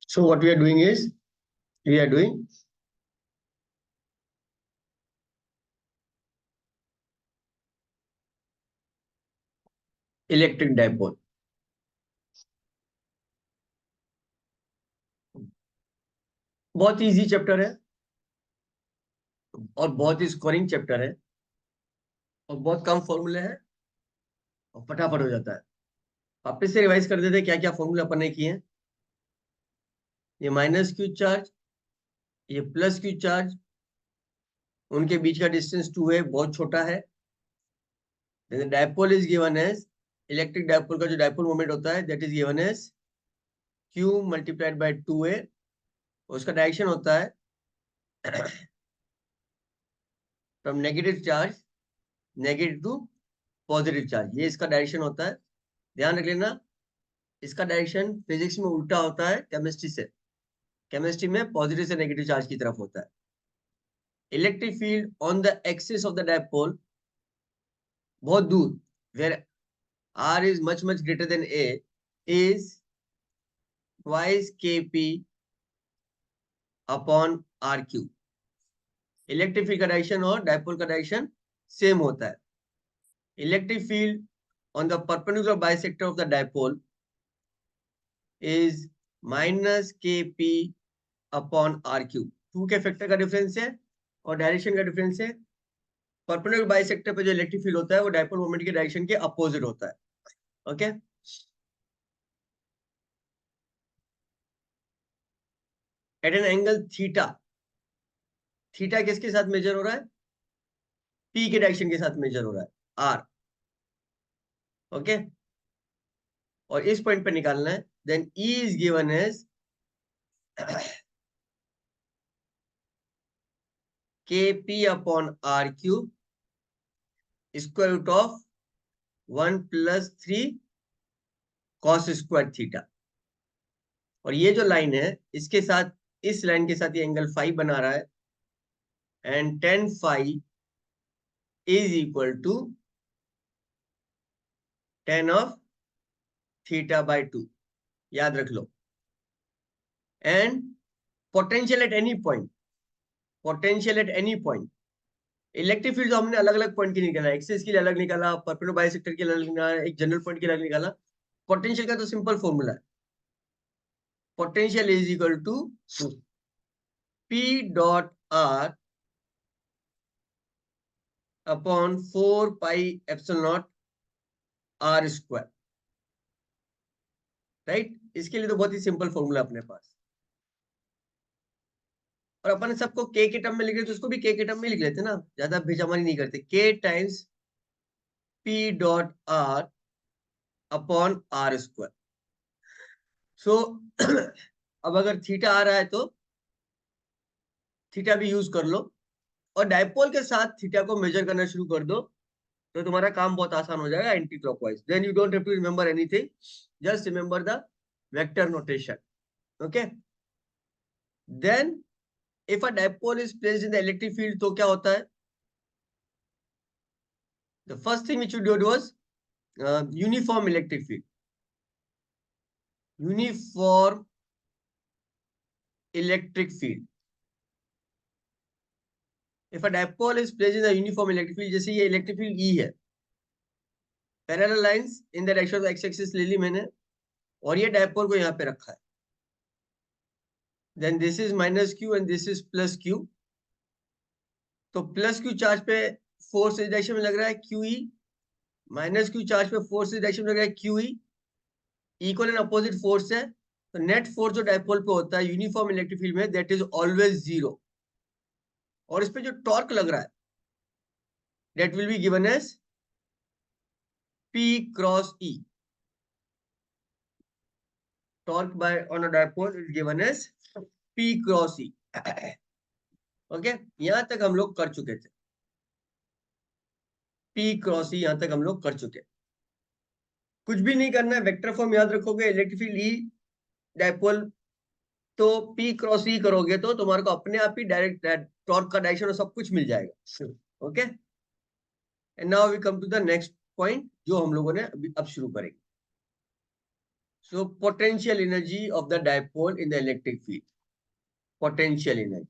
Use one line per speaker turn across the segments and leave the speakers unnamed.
So what we are doing is, we are doing electric dipole. बहुत easy chapter है और बहुत ही scoring chapter है और बहुत कम फॉर्मूले हैं और फटाफट हो जाता है। वापस से रिवाइज कर देते हैं क्या क्या फॉर्मूला अपन ने किए हैं। ये माइनस क्यू चार्ज, ये प्लस क्यू चार्ज, उनके बीच का डिस्टेंस 2 है, बहुत छोटा है। Dipole is given as, electric dipole का जो डाइपोल मोमेंट होता है that is given as Q multiplied by 2a। उसका डायरेक्शन होता है from negative charge negative to positive charge, ये इसका डायरेक्शन होता है। ध्यान रख लेना, इसका डायरेक्शन फिजिक्स में उल्टा होता है केमिस्ट्री से। केमिस्ट्री में पॉजिटिव से नेगेटिव चार्ज की तरफ होता है। Electric field on the axis of the dipole, बहुत दूर, where r is much greater than a, is twice kp upon rq। Electric field का डायरेक्शन और डाइपोल का डायरेक्शन सेम होता है। Electric field on the perpendicular bisector of the dipole is minus kp upon rq। Two के factor का difference है और direction का डिफरेंस है। परपेंडिकुलर बाइसेक्टर पे जो इलेक्ट्रिक फील्ड होता है वो डाइपोल मोमेंट के डायरेक्शन के अपोजिट होता है। Okay at an angle theta, theta किसके साथ मेजर हो रहा है? P के डायरेक्शन के साथ मेजर हो रहा है, R। ओके और इस पॉइंट पे निकालना है। Then E is given as KP upon RQ square root of 1 + 3 cos square theta. और ये जो लाइन है इसके साथ, इस लाइन के साथ ये एंगल फाई बना रहा है, and tan phi is equal to tan of theta by 2, याद रख लो। And potential at any point, potential at any point, electric field हमने अलग अलग पॉइंट के निकाला, एक्सिस के लिए अलग निकाला, परपेंडिकुलर बाइसेक्टर के लिए अलग निकाला, एक जनरल पॉइंट के लिए अलग निकाला। पोटेंशियल का तो सिंपल फॉर्मूला है, potential is equal to P dot R upon 4 pi epsilon naught R square. Right, इसके लिए तो बहुत ही सिंपल फॉर्मूला अपने पास। और अपन सबको K के टर्म में लिख रहे तो उसको भी K के टर्म में लिख लेते ना, ज्यादा भेजामारी नहीं करते। K times P dot R upon R square. So अब अगर थीटा आ रहा है तो थीटा भी यूज कर लो और डाइपोल के साथ थीटा को मेजर करना शुरू कर दो, तो तुम्हारा काम बहुत आसान हो जाएगा anti clockwise. Then you don't have to remember anything, just remember the vector notation. Okay then if a dipole is placed in the electric field तो क्या होता है? The first thing which you did was uniform electric field, uniform electric field. If a dipole is placed in the uniform electric field, जैसे ये electric field E है, parallel lines in the direction of x axis ले ली मैंने, और ये dipole को यहाँ पे रखा है। Then this is minus Q and this is plus Q। तो प्लस Q चार्ज पे फोर्स इस डायरेक्शन में लग रहा है QE, माइनस Q चार्ज पे फोर्स इस डायरेक्शन में लग रहा है QE, equal and opposite force है। तो नेट फोर्स जो डाइपोल पे होता है यूनिफॉर्म इलेक्ट्रिक फील्ड में, दैट इज ऑलवेज 0। और इस पे जो टॉर्क लग रहा है that will be given as P cross E। Torque by on a dipole is given as P cross E। Okay यहां तक हम लोग कर चुके थे, P क्रॉस E यहां तक हम लोग कर चुके। कुछ भी नहीं करना है, वेक्टर फॉर्म याद रखोगे, इलेक्ट्रिक फील्ड E डाइपोल, तो P क्रॉस E करोगे तो तुम्हारे को अपने आप ही डायरेक्ट टॉर्क का डायरेक्शन और सब कुछ मिल जाएगा। Okay and now we come to the next point जो हम लोगों ने अब शुरू करेंगे। So potential energy of the dipole in the electric field. Potential energy.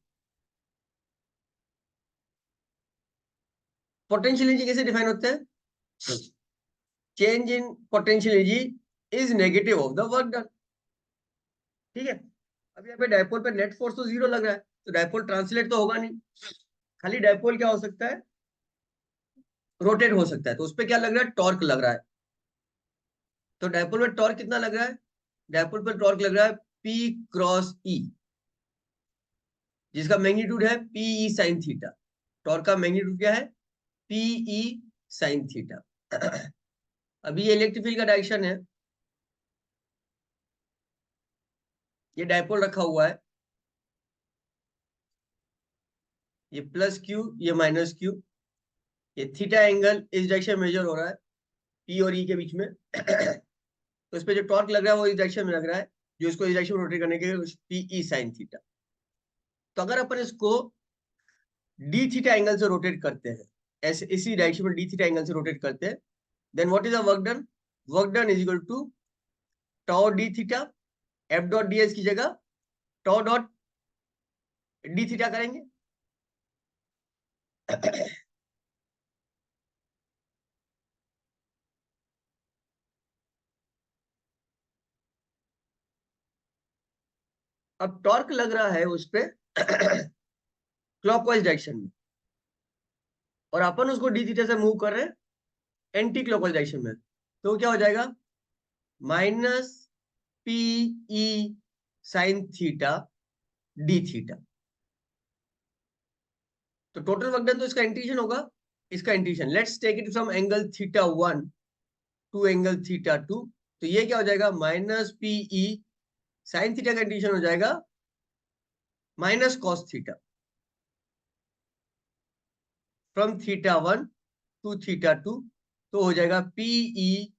Potential energy कैसे डिफाइन होता है? Change in potential energy is negative of the work done. ठीक है, अब यहाँ पे डायपोल पे नेट फोर्स तो जीरो लग रहा है, तो डायपोल ट्रांसलेट तो होगा नहीं, खाली डायपोल क्या हो सकता है, रोटेट हो सकता है, तो उस पर क्या लग रहा है, टॉर्क लग रहा है। तो डायपोल में टॉर्क कितना लग रहा है, डायपोल पर टॉर्क लग रहा है P क्रॉस E, जिसका मैग्नीट्यूड है PE साइन थीटा। टॉर्क का मैग्नीट्यूड क्या है, PE साइन थीटा। अभी ये इलेक्ट्रिक फील्ड का डायरेक्शन है, ये डायपोल रखा हुआ है, ये प्लस क्यू, ये माइनस क्यू, ये थीटा एंगल इस डायरेक्शन में मेजर हो रहा है पी और ई के बीच में। तो इस पे जो टॉर्क लग रहा है वो इस डायरेक्शन में लग रहा है, जो इसको इस डायरेक्शन में रोटेट करने के पीई साइन थीटा। तो अगर अपन इसको डी थीटा एंगल से रोटेट करते हैं, ऐसे इसी डायरेक्शन में डी थीटा एंगल से रोटेट करते हैं, then what is the work done, work done is equal to tau d theta, F dot d s की जगह टॉ डॉट डी थीटा करेंगे। अब टॉर्क लग रहा है उस पे क्लॉकवाइज डायरेक्शन में, और अपन उसको डी थीटा से मूव कर रहे हैं एंटी क्लॉकवाइज डायरेक्शन में, तो क्या हो जाएगा, minus p E sine theta d theta. तो टोटल वर्क डन तो इसका इंटीग्रेशन होगा, इसका integration, let's take it from angle theta 1 to angle theta 2, तो ये क्या हो जाएगा, माइनस पीई साइन थीटा का इंटीग्रेशन हो जाएगा minus cos theta, from theta 1 to theta 2, तो हो जाएगा p E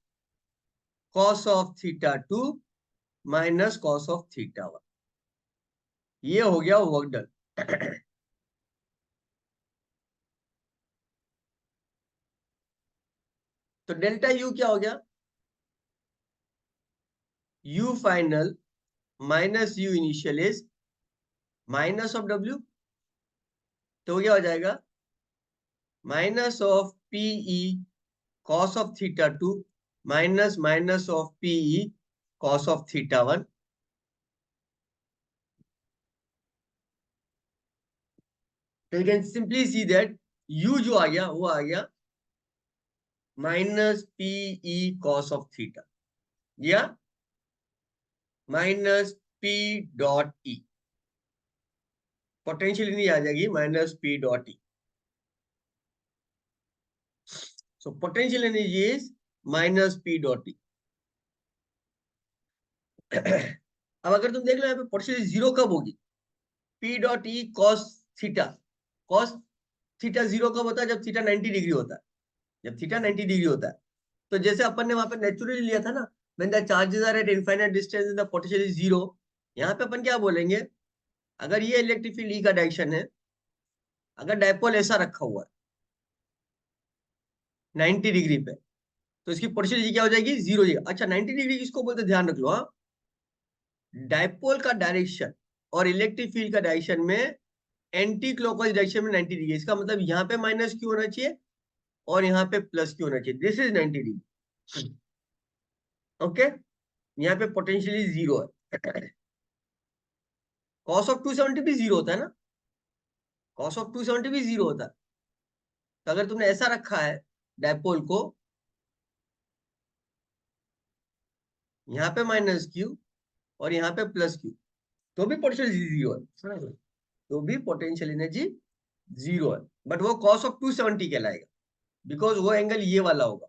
cos of theta 2 minus cos of theta 1। ये हो गया वर्क डन। तो डेल्टा यू क्या हो गया, U final minus U initial is minus of W, तो क्या हो जाएगा, minus of P E cos of theta 2 minus minus of P E cos of theta 1। तो you can simply see that U जो आ गया वो आ गया minus P E cos of theta, या minus P dot E, potential नहीं आ जाएगी minus P dot E. So potential energy is minus P dot ई। अब अगर तुम देख लो यहाँ पे पोटेंशियल जीरो कब होगी, पी डॉट ई cos theta, cos theta zero कब होता है, जब थीटा 90 डिग्री होता है, जब थीटा 90 डिग्री होता है। तो जैसे अपन ने वहां पे नेचुरली लिया था ना, when the charges are at infinite distance and the potential is zero, यहाँ पे अपन क्या बोलेंगे, अगर ये इलेक्ट्रिक फील्ड ई का डायरेक्शन है, अगर डायपोल ऐसा रखा हुआ है 90 डिग्री पे, तो इसकी पोटेंशियल क्या हो जाएगी, जीरो हो जाएगी। अच्छा 90 डिग्री किसको बोलते, ध्यान रख लो, हाँ, डायपोल का डायरेक्शन और इलेक्ट्रिक फील्ड का डायरेक्शन में एंटी क्लॉकवाइज डायरेक्शन में 90 डिग्री, इसका मतलब यहाँ पे माइनस क्यू होना चाहिए और यहाँ पे प्लस क्यू होना चाहिए, दिस इज 90 डिग्री। ओके, यहाँ पे पोटेंशियली जीरो है। कॉस ऑफ 270 भी जीरो होता है ना, कॉस ऑफ 270 भी जीरो होता है। तो अगर तुमने ऐसा रखा है डायपोल को, यहाँ पे माइनस क्यू और यहाँ पे प्लस क्यू, तो भी पोटेंशियल जीरो है, तो भी पोटेंशियल एनर्जी जीरो है, बट वो कॉस ऑफ 270 कहलाएगा, बिकॉज वो एंगल ये वाला होगा।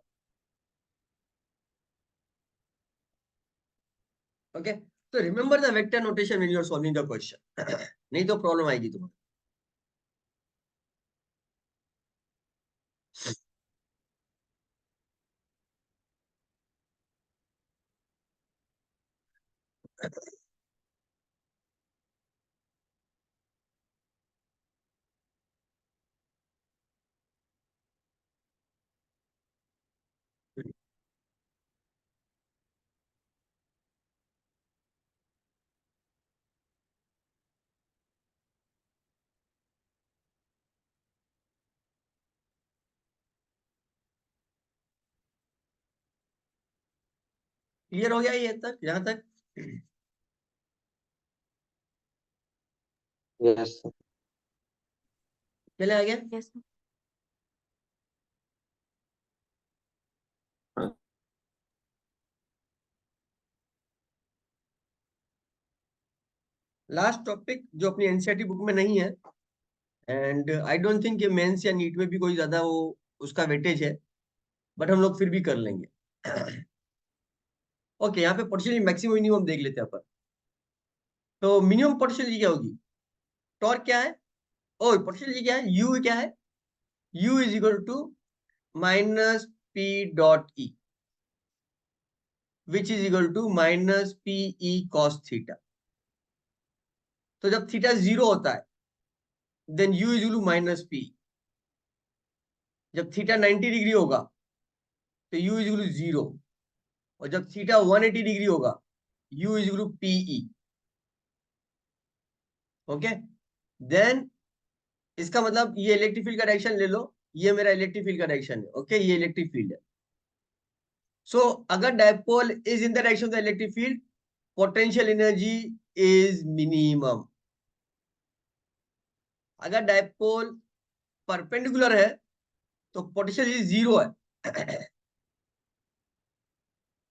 ओके, तो remember the vector notation when you are solving the question, नहीं तो प्रॉब्लम आएगी तुम्हें। क्लियर हो गया ये तक, यहाँ तक?
Yes sir.
चले आ गया?
Yes sir.
लास्ट टॉपिक जो अपनी एनसीईआरटी बुक में नहीं है, एंड आई डोंट थिंक ये मेंस या नीट में भी कोई ज्यादा वो उसका वेटेज है, बट हम लोग फिर भी कर लेंगे। ओके, यहाँ पे पोटेंशियल मैक्सिमम मिनिमम देख लेते हैं अपन। तो मिनिमम पोटेंशियल क्या होगी? टॉर्क क्या है? ओ पोटेंशियल क्या है? यू क्या है? U is equal to minus P dot E, which is equal to minus p E cos theta. तो जब थीटा 0 होता है, then U is equal to minus p. जब थीटा 90 डिग्री होगा तो यू इज इक्वल टू 0, और जब theta 180 degree होगा U is equal to p E. Okay, then इसका मतलब ये इलेक्ट्रिक फील्ड का डायरेक्शन ले लो, ये मेरा इलेक्ट्रिक फील्ड का डायरेक्शन है। ओके, ये इलेक्ट्रिक फील्ड है। सो अगर dipole is in the direction of the electric field, potential energy is minimum. अगर डायपोल परपेंडिकुलर है तो पोटेंशियल एनर्जी 0 है।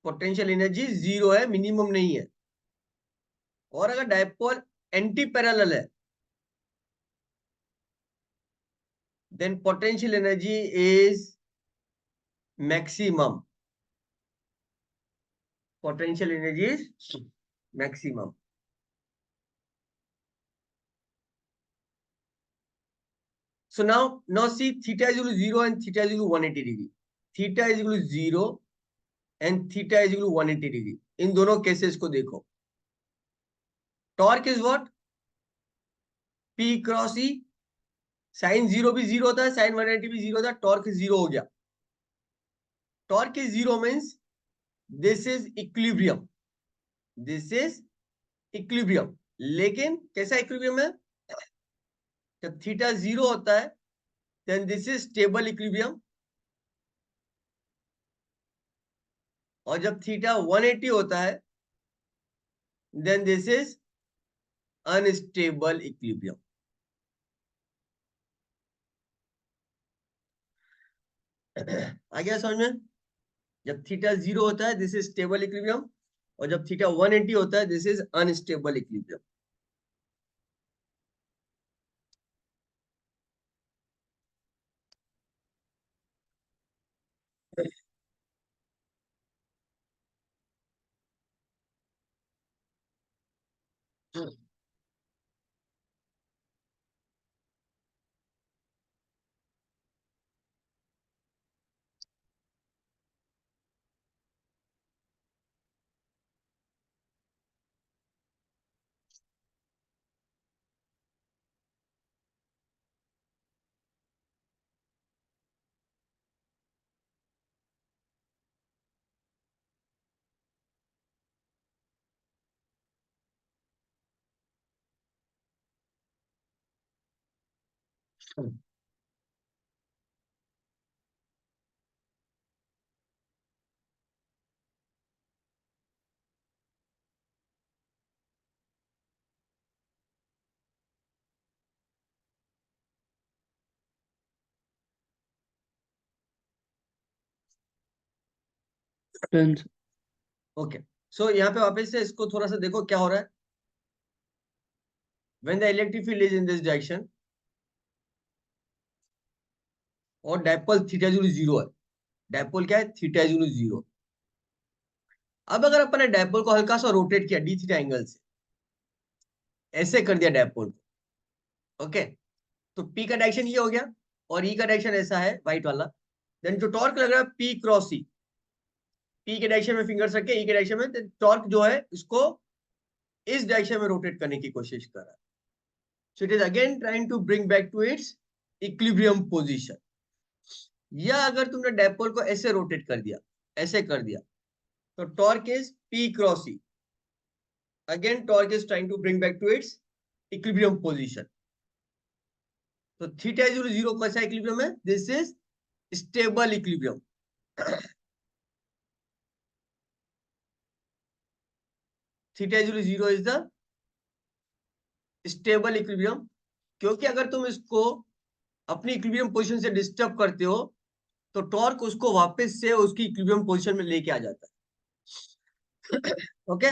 पोटेंशियल एनर्जी 0 है, मिनिमम नहीं है। और अगर डायपोल एंटी पैरेलल है, then potential energy is maximum. Potential energy is maximum. So now see theta is equal to 0 and theta is equal to 180 degree. Theta is equal to 0 and theta is equal to 180 degree. इन दोनों cases को देखो। Torque is what? P cross E। Sine 0 भी 0 होता है, sign 180 भी 0 होता है, टॉर्क 0 हो गया। Torque is 0 means this is equilibrium. This is equilibrium. लेकिन कैसा इक्विलिब्रियम है? जब थीटा 0 होता है then this is stable equilibrium, और जब थीटा 180 होता है then this is unstable equilibrium. आ गया समझ में? जब थीटा 0 होता है दिस इज स्टेबल इक्विलिब्रियम, और जब थीटा 180 होता है this is unstable equilibrium. Okay, so यहाँ पे वापस से इसको थोड़ा सा देखो क्या हो रहा है। When the electric field is in this direction और डायपोल थीटा 0 है। डायपोल क्या है? थीटा 0। अब अगर अपन ने डायपोल को हल्का सा रोटेट किया डी थीटा एंगल से, ऐसे कर दिया डायपोल को, ओके, तो पी का डायरेक्शन ये हो गया और ई का डायरेक्शन ऐसा है व्हाइट वाला। देन जो टॉर्क लग रहा है पी क्रॉस ई, पी के डायरेक्शन में फिंगर्स रख के ई के डायरेक्शन में, टॉर्क जो है इसको इस डायरेक्शन में रोटेट करने की कोशिश कर रहा है। So it is again trying to bring back to its equilibrium position. या अगर तुमने डायपोल को ऐसे रोटेट कर दिया, ऐसे कर दिया, तो torque is p cross E. Again torque is trying to bring back to its equilibrium position. तो थीटा इज 0 कैसा इक्विलिब्रियम है? This is stable equilibrium. Theta is zero is the stable equilibrium, क्योंकि अगर तुम इसको अपनी इक्विलिब्रियम पोजीशन से disturb करते हो तो टॉर्क उसको वापस से उसकी इक्विलिब्रियम पोजीशन में लेके आ जाता है। ओके,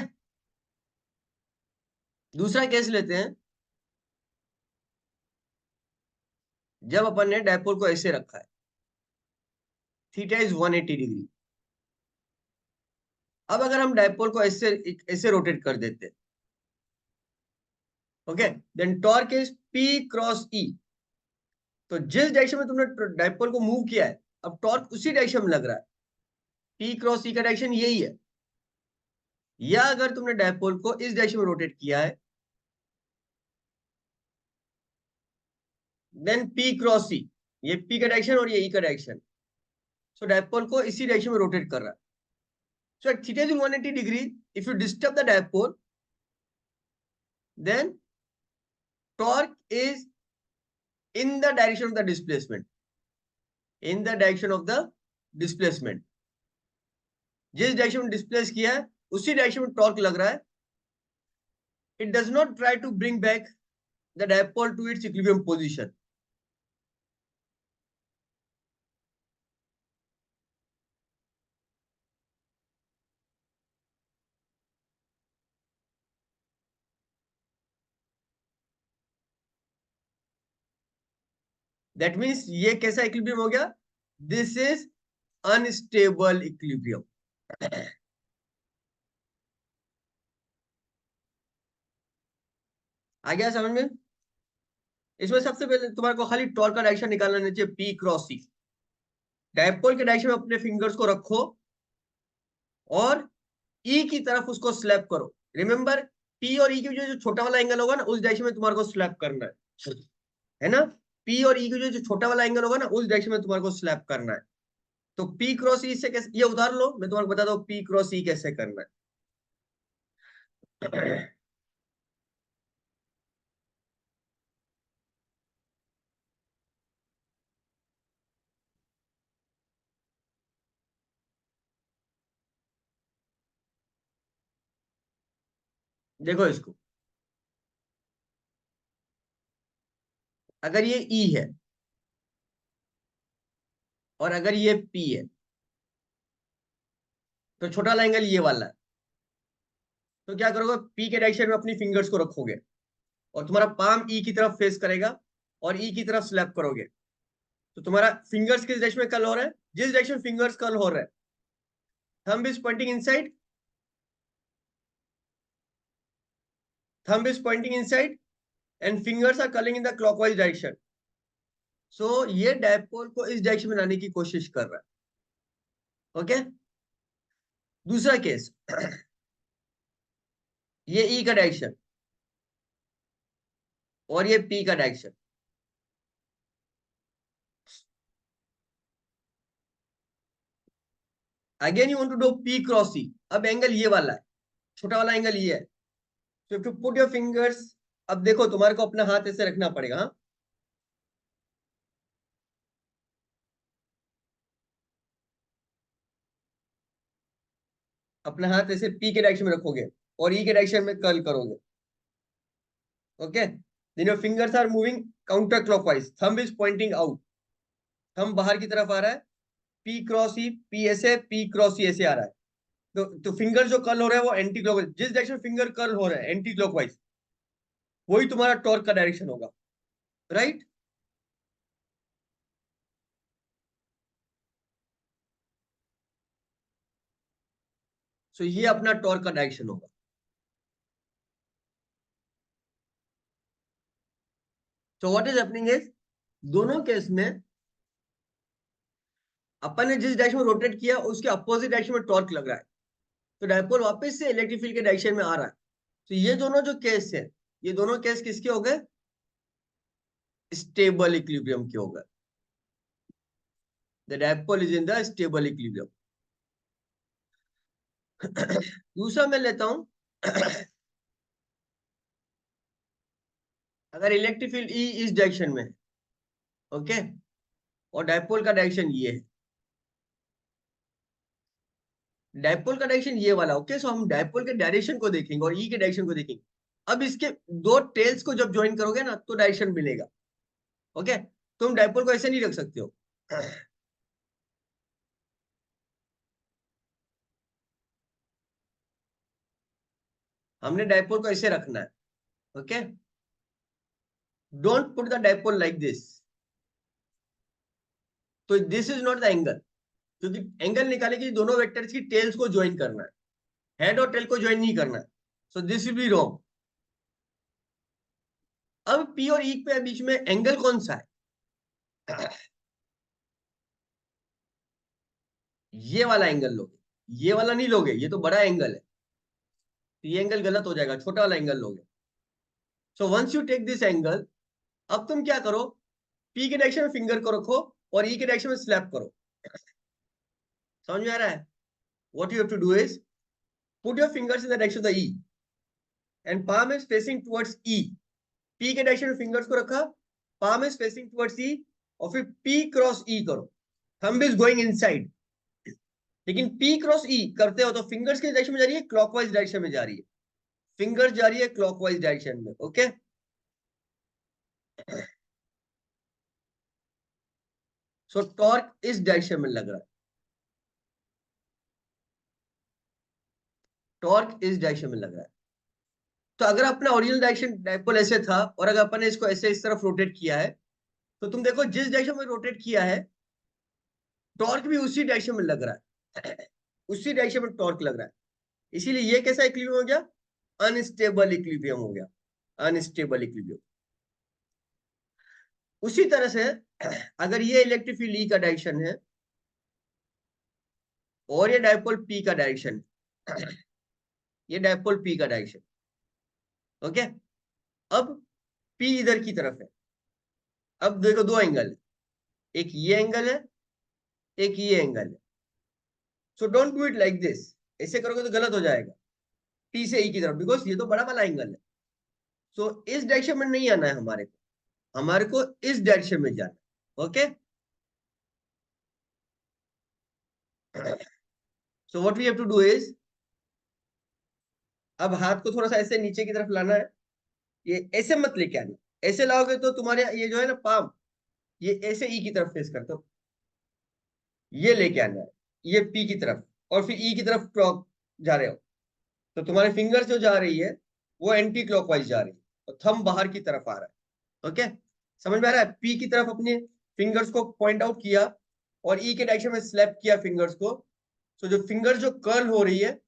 दूसरा केस लेते हैं। जब अपन ने डायपोल को ऐसे रखा है, थीटा इज 180 डिग्री। अब अगर हम डायपोल को ऐसे ऐसे रोटेट कर देते हैं, okay, then torque is P cross E। तो जिस डायरेक्शन में तुमने डायपोल को मूव किया है, अब टॉर्क उसी डायरेक्शन में लग रहा है। P क्रॉस E का डायरेक्शन यही है। या अगर तुमने डायपोल को इस डायरेक्शन में रोटेट किया है, देन P क्रॉस E, ये P का डायरेक्शन और ये E का डायरेक्शन, सो डायपोल को इसी डायरेक्शन में रोटेट कर रहा है। So at theta is 180 degree, if you disturb the dipole, then torque is in the direction of the displacement, in the direction of the displacement। जिस डायरेक्शन में displace किया है उसी डायरेक्शन में टॉर्क लग रहा है। It does not try to bring back the dipole to its equilibrium position. That means ये कैसा इक्विलिब्रियम हो गया? This is unstable equilibrium. आ गया समझ में? इसमें सबसे पहले तुम्हारे को खाली टॉर्क का डायरेक्शन निकालना चाहिए, P क्रॉस C। डायपोल के डायरेक्शन में अपने फिंगर्स को रखो और ई की तरफ उसको स्लैप करो। रिमेंबर, पी और ई की जो छोटा वाला एंगल होगा ना, उस डायरेक्शन में तुम्हारे को स्लैप करना है ना? पी और ई की जो छोटा वाला एंगल होगा ना, उस डायरेक्शन में तुम्हारे को स्लैप करना है। तो पी क्रॉस ई से कैसे, ये उतार लो, मैं तुम्हारे को बता दूं पी क्रॉस ई कैसे करना है। देखो इसको, अगर ये ई है और अगर ये पी है, तो छोटा वाला एंगल ये वाला है। तो क्या करोगे, पी के डायरेक्शन में अपनी फिंगर्स को रखोगे और तुम्हारा पाम ई की तरफ फेस करेगा और ई की तरफ स्लैप करोगे। तो तुम्हारा फिंगर्स किस डायरेक्शन में कर्ल हो रहा है? जिस डायरेक्शन फिंगर्स कर्ल हो रहा है, thumb is pointing inside, thumb is pointing inside and fingers are curling in the clockwise direction। so ये डायपोल को इस डायरेक्शन में लाने की कोशिश कर रहा है। ओके, दूसरा केस, ये ई का डायरेक्शन और ये पी का direction. Again you want to do P cross E. अब एंगल ये वाला है, छोटा वाला एंगल ये है। so if you put your fingers, अब देखो तुम्हारे को अपना हाथ ऐसे रखना पड़ेगा, हाँ? अपना हाथ ऐसे पी के डायरेक्शन में रखोगे और ई के डायरेक्शन में कर्ल करोगे। Okay, then your fingers are moving counter clockwise, thumb is pointing out, thumb बाहर की तरफ आ रहा है। पी क्रॉस ई, पी ऐसे, पी क्रॉस ई ऐसे आ रहा है। तो फिंगर जो कर्ल हो रहा है वो एंटी क्लॉकवाइज, जिस डायरेक्शन फिंगर कर्ल हो रहा है एंटी क्लॉकवाइज, वही तुम्हारा टॉर्क का डायरेक्शन होगा, राइट? सो ये अपना टॉर्क का डायरेक्शन होगा। So what is happening is, दोनों केस में अपन ने जिस डायरेक्शन में रोटेट किया उसके अपोजिट डायरेक्शन में टॉर्क लग रहा है। तो डायपोल वापस से इलेक्ट्रिक फील्ड के डायरेक्शन में आ रहा है। तो ये दोनों जो केस है, ये दोनों केस किसके हो गए? स्टेबल इक्विलिब्रियम के हो गए। The dipole is in the stable equilibrium. दूसरा मैं लेता हूं, अगर इलेक्ट्रिक फील्ड ई इस डायरेक्शन में है, ओके, और डायपोल का डायरेक्शन ये है, डायपोल का डायरेक्शन ये वाला। ओके, सो हम डायपोल के डायरेक्शन को देखेंगे और ई के डायरेक्शन को देखेंगे। अब इसके दो टेल्स को जब ज्वाइन करोगे ना तो डायरेक्शन मिलेगा। ओके, तुम डायपोल को ऐसे नहीं रख सकते हो। हमने डायपोल को ऐसे रखना है। Okay, don't put the dipole like this. तो this is not the angle, क्योंकि एंगल निकाले कि दोनों वेक्टर्स की टेल्स को ज्वाइन करना है, हेड और टेल को ज्वाइन नहीं करना है। So this will be wrong. अब पी और ई के बीच में एंगल कौन सा है? ये वाला एंगल लोगे, ये वाला नहीं लोगे, ये तो बड़ा एंगल है। तो ये एंगल गलत हो जाएगा, छोटा वाला एंगल लोगे। So once you take this angle, अब तुम क्या करो, पी के डायरेक्शन में फिंगर को रखो और ई के डायरेक्शन में स्लैप करो। समझ में आ रहा है? What you have to do is put your fingers in the direction of the E and palm is facing towards E। P के डायरेक्शन में फिंगर्स को रखा, palm is facing towards E, और फिर P क्रॉस E करो। Thumb is going inside. लेकिन P cross E करते हो तो फिंगर्स के डायरेक्शन में जा रही है, क्लॉकवाइज डायरेक्शन में जा रही है। फिंगर्स जा रही है क्लॉकवाइज डायरेक्शन में। ओके, सो टॉर्क इस डायरेक्शन में लग रहा है, टॉर्क इस डायरेक्शन में लग रहा है। तो अगर अपना ओरिजिनल डायरेक्शन डायपोल ऐसे था और अगर अपन ने इसको ऐसे इस तरफ रोटेट किया है, तो तुम देखो जिस डायरेक्शन में रोटेट किया है टॉर्क भी उसी डायरेक्शन में लग रहा है। उसी डायरेक्शन में टॉर्क लग रहा है। इसीलिए ये कैसा इक्विलिब्रियम हो गया? अनस्टेबल इक्विलिब्रियम हो गया, अनस्टेबल इक्विलिब्रियम। उसी तरह से अगर ये इलेक्ट्रिक फील्ड ई का डायरेक्शन है और ये डायपोल पी का डायरेक्शन, ये डायपोल पी का डायरेक्शन। ओके, अब पी इधर की तरफ है। अब देखो दो एंगल है, एक ये एंगल है, एक ये एंगल है। So don't do it like this. ऐसे करोगे तो गलत हो जाएगा, पी से ई की तरफ, बिकॉज ये तो बड़ा वाला एंगल है। सो इस डायरेक्शन में नहीं आना है हमारे को, हमारे को इस डायरेक्शन में जाना है। Okay, so what we have to do is, अब हाथ को थोड़ा सा ऐसे नीचे की तरफ लाना है। ये ऐसे मत लेके आना, ऐसे लाओगे तो तुम्हारे ये जो है ना पाम, ये ऐसे ई की तरफ फेस करते हो। ये लेके आना है, ये पी की तरफ, और फिर ई की तरफ क्लॉक जा रहे हो। तो तुम्हारे फिंगर जो जा रही है वो एंटी क्लॉकवाइज जा रही है और थंब बाहर की तरफ आ रहा है। ओके, समझ में आ रहा है? पी की तरफ अपने फिंगर्स को पॉइंट आउट किया और ई के डायरेक्शन में स्लैप किया फिंगर्स को। तो जो फिंगर जो कर्ल हो रही है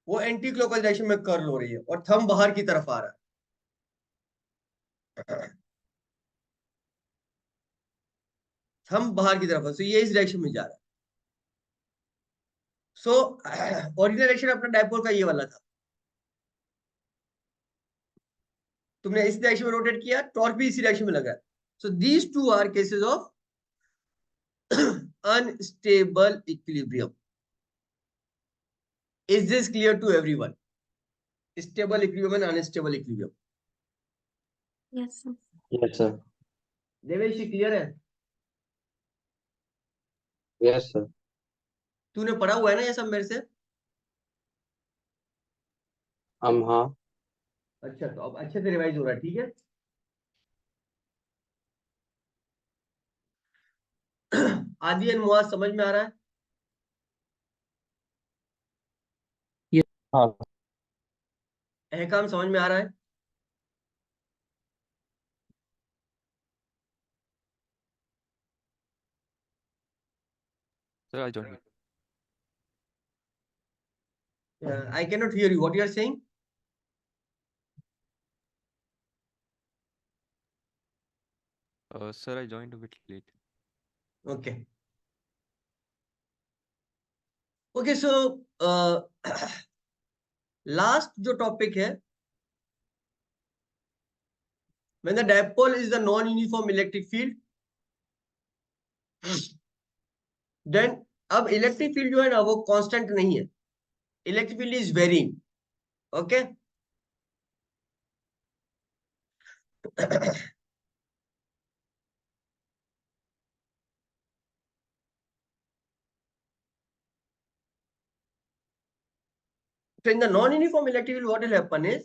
वो एंटी क्लॉकवाइज डायरेक्शन में कर्ल हो रही है और थंब बाहर की तरफ आ रहा है। थंब बाहर की तरफ है, तो ये इस डायरेक्शन में जा रहा है। सो ओरिजिनल डायरेक्शन अपना डायपोल का ये वाला था। तुमने इस डायरेक्शन में रोटेट किया, टॉर्क भी इसी डायरेक्शन में लगा। So these two are cases of unstable equilibrium. Is this clear to everyone? Stable equilibrium and unstable equilibrium.
Yes, sir.
Yes, sir.
Devesh clear है?
Yes, sir.
तूने पढ़ा हुआ है ना ये सब मेरे से?
हाँ.
अच्छा, तो अब अच्छे से रिवाइज हो रहा है, ठीक है? आदि एंड मुआज समझ में आ रहा है?
हाँ.
अहकाम समझ में आ रहा है?
Sir, I joined.
I cannot hear you. What you are saying?
Sir, I joined a bit late.
Okay. Okay, so last जो टॉपिक है, when the dipole is the non-uniform electric field, then अब electric field जो है ना वो constant नहीं है, electric field is varying. Okay, So in the non-uniform electric field, what will happen is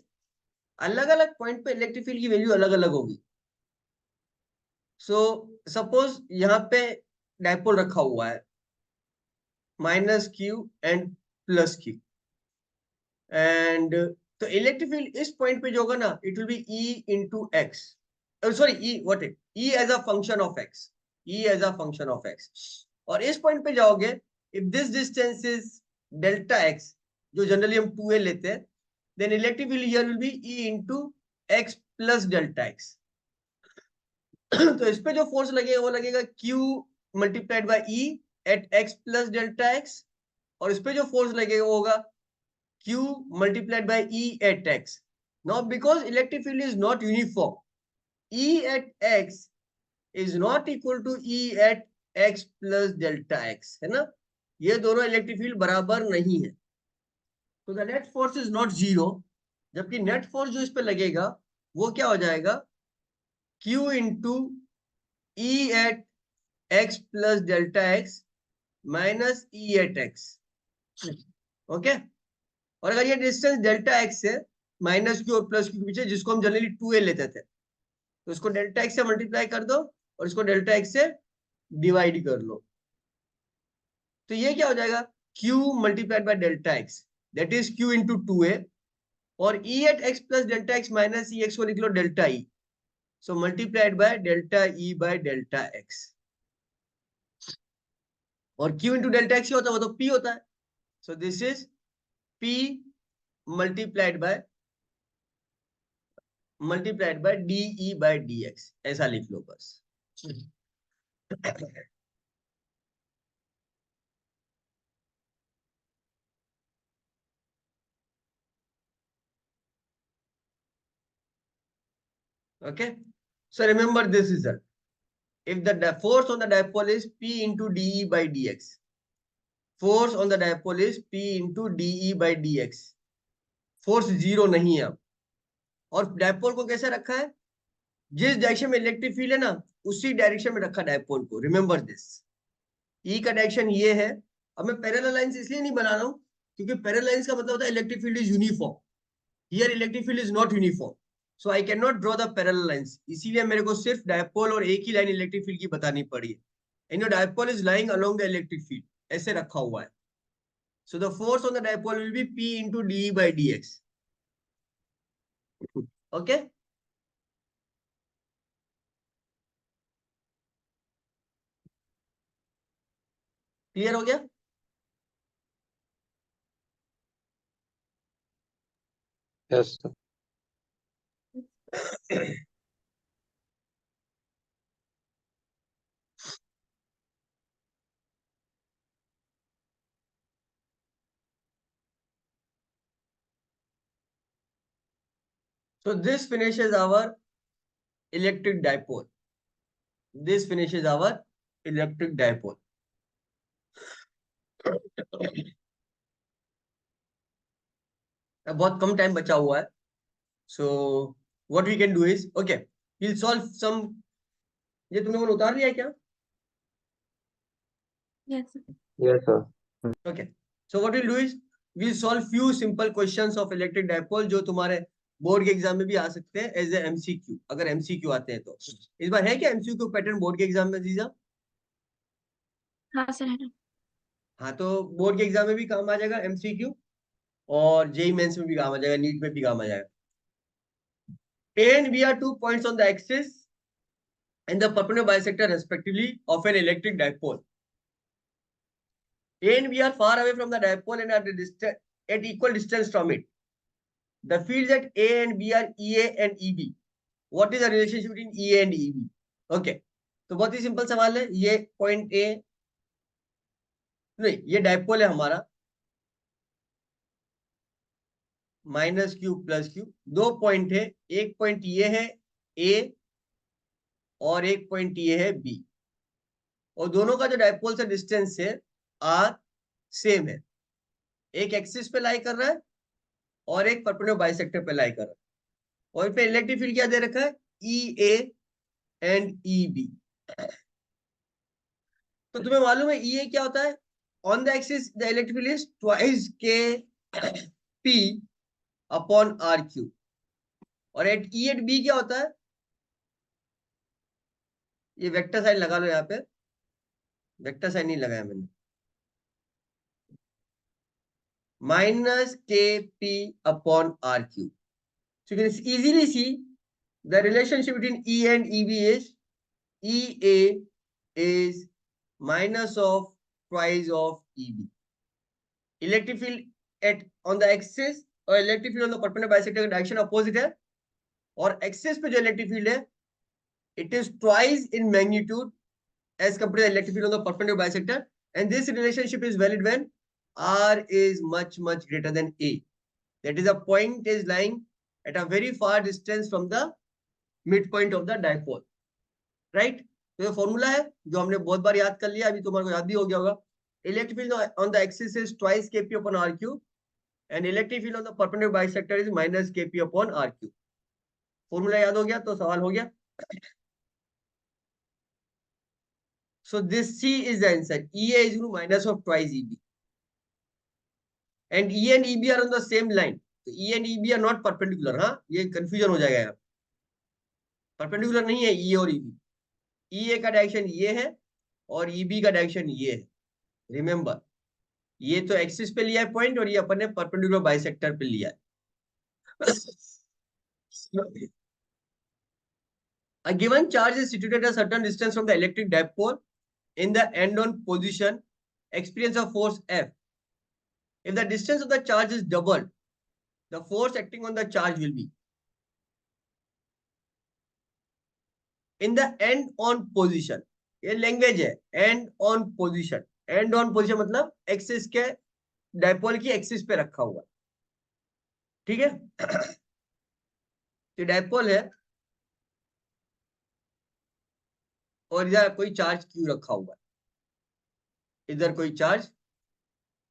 अलग अलग पॉइंट पे इलेक्ट्रिक फील्ड की वैल्यू अलग अलग होगी. सो सपोज यहाँ पे डायपोल रखा हुआ है -q एंड +q, एंड तो इलेक्ट्रिक फील्ड इस पॉइंट पे जो होगा ना, it will be E into x, sorry E what it E as a function of x, E as a function of x. और इस पॉइंट पे जाओगे, if this distance is delta x, जो जनरली हम 2a लेते हैं, then electric field here will be E into x plus delta x. तो इस पे जो फोर्स लगेगा वो लगेगा Q multiplied by E at x plus delta x, और इस पे जो फोर्स लगेगा वो होगा Q multiplied by E at x. Now because electric field is not uniform, E at x is not equal to E at x plus delta x, है ना. ये दोनों इलेक्ट्रिक फील्ड बराबर नहीं है. तो the net force is not zero, जबकि net force जो इस पे लगेगा वो क्या हो जाएगा, Q into E at x plus delta x minus E at x. Okay. और अगर ये डिस्टेंस डेल्टा x है, -q और +q के पीछे, जिसको हम जनरली 2a लेते थे, तो इसको डेल्टा x से मल्टीप्लाई कर दो और इसको डेल्टा x से डिवाइड कर लो. तो ये क्या हो जाएगा, q multiplied by delta x, that is q into 2a, और E at x plus delta x minus E x को लिख लो delta E, so multiplied by delta E by delta x. और q इंटू डेल्टा x होता है वो तो p होता है, so this is p multiplied by dE by dx, ऐसा लिख लो बस. Okay, so remember this result. If the force on the dipole is P into dE by dx, force on the dipole is P into dE by dx, force zero नहीं है अब. और dipole को कैसे रखा है, जिस डायरेक्शन में इलेक्ट्रिक फील्ड है ना, उसी डायरेक्शन में रखा डायपोल को. Remember this. ई का डायरेक्शन ये है. अब मैं पैरेलल लाइंस इसलिए नहीं बना रहा हूं क्योंकि पैरेलल लाइंस का मतलब होता है electric field is uniform. Here electric field is not uniform, so I can not draw the parallel lines. इसीलिए मेरे को सिर्फ डायपोल और एक ही लाइन इलेक्ट्रिक फील्ड की बतानी पड़ी है. And your dipole is lying along the electric field, ऐसे रखा हुआ है. So the force on the dipole will be P into dE by dx. Okay. Clear हो गया.
Yes, sir.
So this finishes our electric dipole. This finishes our electric dipole. अब बहुत कम time बचा हुआ है. So what we can do is, okay, we'll solve some. ये तुमने वो उतार लिया है क्या?
Yes, sir.
Yes, sir.
Okay. So what we'll do is we'll solve few simple questions of electric dipole जो तुम्हारे बोर्ड के एग्जाम में भी आ सकते हैं एज ए MCQ, अगर MCQ आते हैं तो. इस बार है क्या MCQ पैटर्न बोर्ड के एग्जाम में जीजा?
हाँ सर है.
हाँ, तो बोर्ड के एग्जाम में भी काम आ जाएगा MCQ, और जेई मेंस में भी काम आ जाएगा, नीट में भी काम आ जाएगा. A and B are 2 points on the axis and the perpendicular bisector respectively of an electric dipole. A and B are far away from the dipole and at equal distance from it. The fields at A and B are EA and EB. What is the relationship between EA and EB? Okay, तो बहुत ही simple सवाल है. ये point A, नहीं, ये dipole है हमारा, -q + q. दो पॉइंट है, एक पॉइंट ये है A और एक पॉइंट ये है B, और दोनों का जो डायपोल से डिस्टेंस है R सेम है. एक एक्सिस पे लाई कर रहा है और एक परपेंडिकुलर बाइसेक्टर पे लाई कर रहा है. और पे इलेक्ट्रिक फील्ड क्या दे रखा है, EA एंड EB. तो तुम्हें मालूम है EA क्या होता है, on the axis the electric field is twice K P upon r q. और एट ई एट बी क्या होता है, ये वेक्टर साइन लगा लो, यहाँ पे वेक्टर साइन नहीं लगाया मैंने, माइनस के p upon r q. So you can easily see the relationship between E and EB is EA is minus of twice of EB. Electric field at on the axis और electric field on the perpendicular bisector का direction opposite है, और axis पे जो electric field है it is twice in magnitude as compared to the electric field on the perpendicular bisector, and this relationship is valid when R is much greater than A. That is, a point is lying at a very far distance from the midpoint of the dipole, right? तो ये formula है जो हमने बहुत बार याद कर लिया, अभी तुम्हारे को याद भी हो गया होगा. Electric field on the axis is twice kp upon r cube, and electric field on the perpendicular bisector is minus kp upon r cube. Formula याद हो गया तो सवाल हो गया. So this C is the answer. EA is equal to minus of twice EB, and E and EB are on the same line. So E and EB are not perpendicular. हाँ, ये confusion हो जाएगा यार. Perpendicular नहीं है ई और EB. ई ए का direction ये है और ईबी का डायरेक्शन ये है. रिमेंबर, ये तो एक्सिस पे लिया है पॉइंट, और ये अपन ने परपेंडिकुलर बाइसेक्टर पे लिया है. A given charge is situated at a certain distance from the electric dipole in the end-on position, experience of force F. If the distance of the charge is doubled, the force acting on the charge will be in the end-on position. ये language है, and on position. And on position मतलब axis के dipole की axis पे रखा हुआ. ठीक है. तो डायपोल है और इधर कोई चार्ज क्यू रखा हुआ है, इधर कोई चार्ज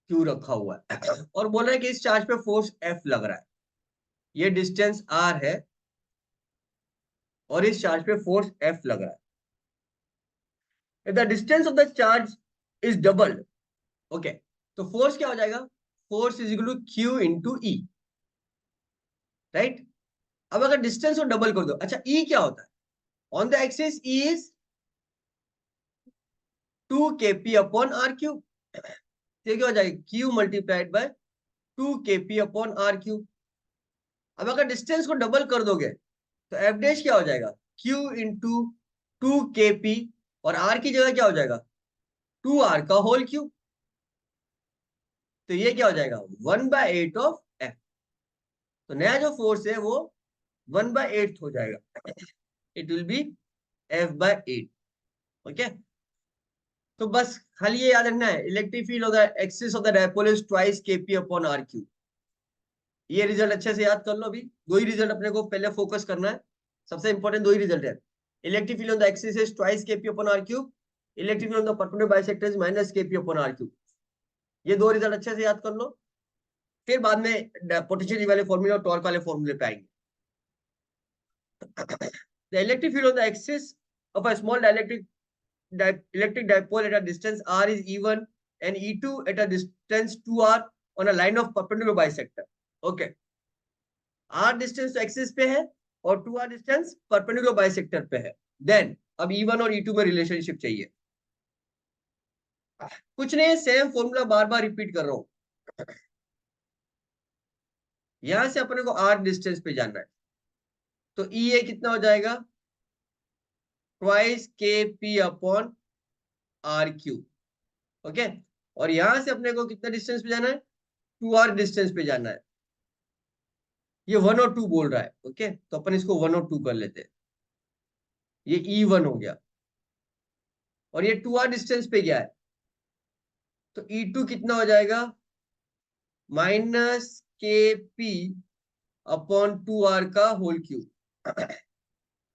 क्यू रखा हुआ है, और बोल रहा है कि इस चार्ज पे फोर्स एफ लग रहा है. ये डिस्टेंस आर है और इस चार्ज पे फोर्स एफ लग रहा है. If the distance of the charge is doubled, okay, तो फोर्स क्या हो जाएगा, force is equal to q into E, right. अब अगर डिस्टेंस को डबल कर दो, अच्छा ई क्या होता है, on the axis E is 2 kp upon r cube. तो क्या हो जाएगा, q multiplied by 2 kp upon r cube. अब अगर डिस्टेंस को डबल कर दोगे तो एफ डैश क्या हो जाएगा, क्यू इंटू 2 kp, और आर की जगह क्या हो जाएगा, 2r का होल क्यूब. तो ये क्या हो जाएगा, 1/8 ऑफ एफ. तो नया जो फोर्स है वो 1/8 हो जाएगा. It will B f/8. Okay. तो बस खाली ये याद रखना है, electric field of the axis of the dipole is twice kp upon r cube. ये रिजल्ट अच्छे से याद कर लो. अभी दो ही रिजल्ट अपने को पहले फोकस करना है, सबसे इंपॉर्टेंट दो ही रिजल्ट है. Electric field on the axis is twice kp upon r cube, electric field on the perpendicular bisector is minus kp upon r cube. ये दो रिजल्ट अच्छे से याद कर लो, फिर बाद में पोटेंशियल वाले फॉर्मूले और टॉर्क वाले फॉर्मूले पे आएंगे. The electric field on the axis of a small electric dipole at a distance r is E1 and E2 at a distance 2r on a line of perpendicular bisector. Okay. r distance तो axis पे है और 2r distance perpendicular bisector पे है. Then अब E1 और E2 में relationship चाहिए. कुछ नहीं, सेम फॉर्मूला बार बार रिपीट कर रहा हूं. यहां से अपने को r डिस्टेंस पे जानना है, तो EA कितना हो जाएगा, twice kp upon r cube. Okay. और यहां से अपने को कितना डिस्टेंस पे जाना है, 2r डिस्टेंस पे जाना है. ये 1 और 2 बोल रहा है. ओके. तो अपन इसको 1 और 2 कर लेते हैं. ये E1 हो गया और ये 2r डिस्टेंस पे गया है, तो E2 कितना हो जाएगा, माइनस kp अपॉन 2r का whole cube,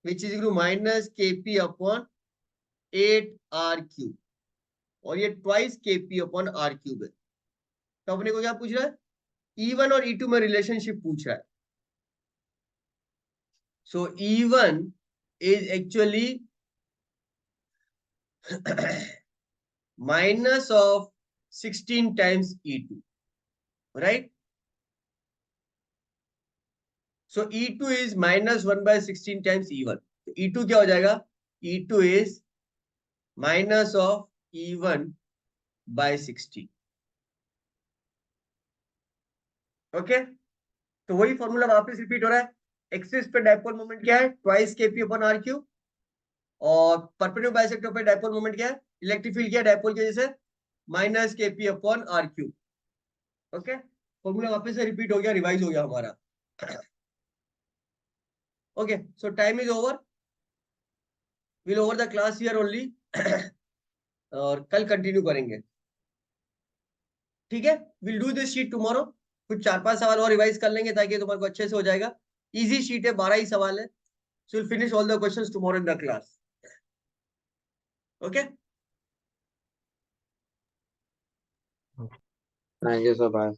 which is equal to minus kp upon 8r cube, और ये twice kp upon r cube है. तो अपने को क्या पूछ रहा है, E1 और E2 में रिलेशनशिप पूछ रहा है. सो E1 is actually minus of 16 times E2, right? So E2 is -1/16 times E1. तो E2 क्या हो जाएगा? E2 is minus of E1/16. Okay, तो वही फॉर्मूला वापस रिपीट हो रहा है. एक्सिस पे डायपोल मोमेंट क्या है? Twice Kp upon R cube. और परपेंडिकुलर बाइसेक्टर पे डायपोल मोमेंट क्या है? इलेक्ट्रिक फील्ड क्या है डायपोल के जैसे? -Kp upon R cube. Okay, formula वापस से रिपीट हो गया, रिवाइज हो गया हमारा. Okay, so time is over. Will over the class here only. और कल कंटिन्यू करेंगे. ठीक है, will do this sheet tomorrow. कुछ 4-5 सवाल और रिवाइज कर लेंगे ताकि तुम्हारे को अच्छे से हो जाएगा. इजी शीट है, 12 ही सवाल है. So will finish all the questions tomorrow in the class. Okay,
Thank you, sir. Bye.